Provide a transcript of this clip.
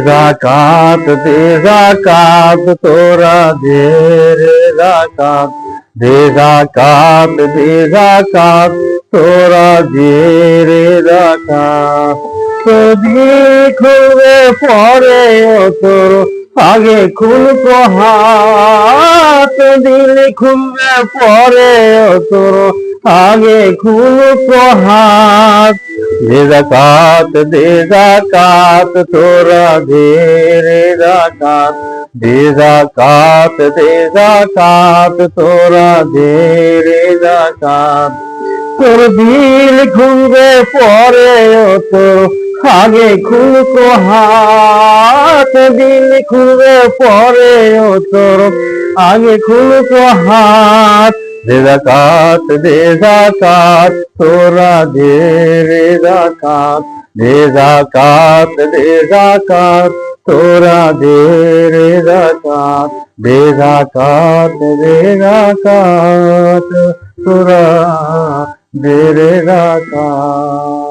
जाकात दे जाकात तोरा दे रे जाकात दे जाकात तोरा दे रे जाकात तो देखो परे তোর আগে খুলকো হাত দিল খুলবে পরে তোর আগে খুলকো হাত দে যাকাত তোরা দে রে যাকাত দে যাকাত তোরা দে রে যাকাত তোর দিল খুলবে পরে তোর আগে খুলকো হাত দিল খুলবে পরে তোর আগে খুলকো হাত দে যাকাত তোরা দে রে যাকাত দে যাকাত তোরা দে রে যাকাত দে যাকাত তোরা দে রে যাকাত।